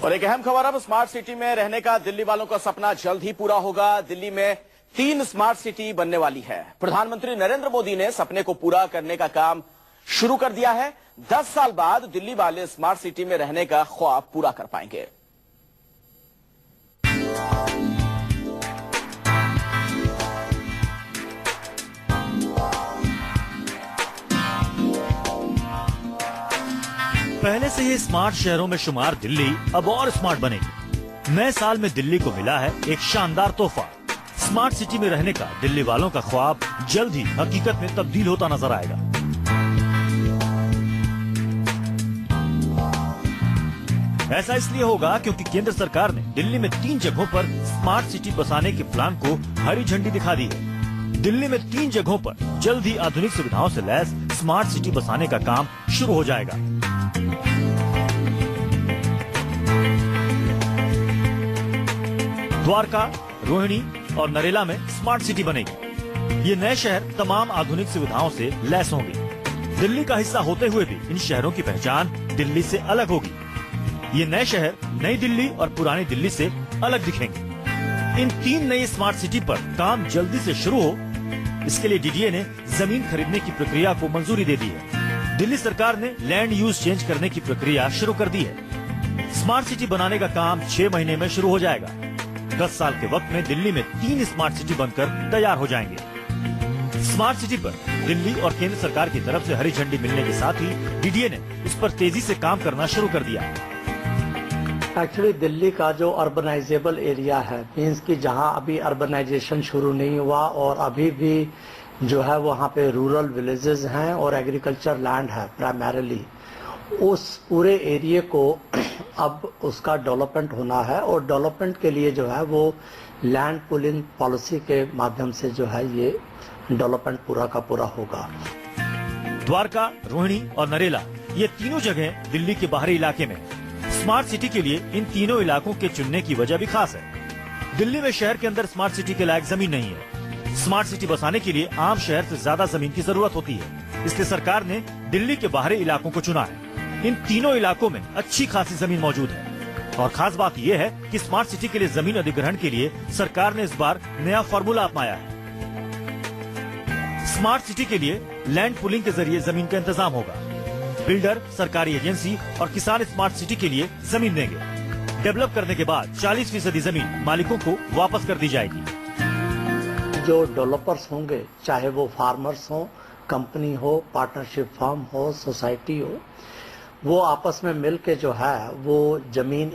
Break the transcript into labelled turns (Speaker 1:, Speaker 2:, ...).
Speaker 1: और एक अहम खबर अब स्मार्ट सिटी में रहने का दिल्ली वालों का सपना जल्द ही पूरा होगा। दिल्ली में 3 स्मार्ट सिटी बनने वाली है। प्रधानमंत्री नरेंद्र मोदी ने सपने को पूरा करने का काम शुरू कर दिया है। 10 साल बाद दिल्ली वाले स्मार्ट सिटी में रहने का ख्वाब पूरा कर पाएंगे।
Speaker 2: पहले से ही स्मार्ट शहरों में शुमार दिल्ली अब और स्मार्ट बनेगी। नए साल में दिल्ली को मिला है एक शानदार तोहफा। स्मार्ट सिटी में रहने का दिल्ली वालों का ख्वाब जल्द ही हकीकत में तब्दील होता नजर आएगा। ऐसा इसलिए होगा क्योंकि केंद्र सरकार ने दिल्ली में 3 जगहों पर स्मार्ट सिटी बसाने के प्लान को हरी झंडी दिखा दी है। दिल्ली में 3 जगहों पर जल्द ही आधुनिक सुविधाओं से लैस स्मार्ट सिटी बसाने का काम शुरू हो जाएगा। द्वारका, रोहिणी और नरेला में स्मार्ट सिटी बनेगी। ये नए शहर तमाम आधुनिक सुविधाओं से लैस होंगे। दिल्ली का हिस्सा होते हुए भी इन शहरों की पहचान दिल्ली से अलग होगी। ये नए शहर नई दिल्ली और पुरानी दिल्ली से अलग दिखेंगे। इन 3 नई स्मार्ट सिटी पर काम जल्दी से शुरू हो, इसके लिए डीडीए ने जमीन खरीदने की प्रक्रिया को मंजूरी दे दी है। दिल्ली सरकार ने लैंड यूज चेंज करने की प्रक्रिया शुरू कर दी है। स्मार्ट सिटी बनाने का काम 6 महीने में शुरू हो जाएगा। 10 साल के वक्त में दिल्ली में 3 स्मार्ट सिटी बनकर तैयार हो जाएंगे। स्मार्ट सिटी पर दिल्ली और केंद्र सरकार की तरफ से हरी झंडी मिलने के साथ ही डीडीए ने इस पर तेजी से काम करना शुरू कर दिया।
Speaker 3: एक्चुअली दिल्ली का जो अर्बनाइजेबल एरिया है, मीन्स कि जहां अभी अर्बनाइजेशन शुरू नहीं हुआ और अभी भी जो है वहां पे रूरल विलेजेस हैं और एग्रीकल्चर लैंड है प्राइमरीली, उस पूरे एरिया को अब उसका डेवलपमेंट होना है और डेवलपमेंट के लिए जो है वो लैंड पुलिंग पॉलिसी के माध्यम से जो है ये डेवलपमेंट पूरा का पूरा होगा।
Speaker 2: द्वारका, रोहिणी और नरेला ये तीनों जगह दिल्ली के बाहरी इलाके में। स्मार्ट सिटी के लिए इन तीनों इलाकों के चुनने की वजह भी खास है। दिल्ली में शहर के अंदर स्मार्ट सिटी के लायक जमीन नहीं है। स्मार्ट सिटी बसाने के लिए आम शहर से ज्यादा जमीन की जरूरत होती है। इसलिए सरकार ने दिल्ली के बाहरी इलाकों को चुना है। इन तीनों इलाकों में अच्छी खासी जमीन मौजूद है और खास बात यह है कि स्मार्ट सिटी के लिए जमीन अधिग्रहण के लिए सरकार ने इस बार नया फॉर्मूला अपनाया है। स्मार्ट सिटी के लिए लैंड पुलिंग के जरिए जमीन का इंतजाम होगा। बिल्डर, सरकारी एजेंसी और किसान स्मार्ट सिटी के लिए जमीन देंगे। डेवलप करने के बाद 40% जमीन मालिकों को वापस कर दी जाएगी।
Speaker 3: जो डेवलपर्स होंगे, चाहे वो फार्मर्स हो, कंपनी हो, पार्टनरशिप फर्म हो, सोसाइटी हो, वो आपस में मिल के जो है वो जमीन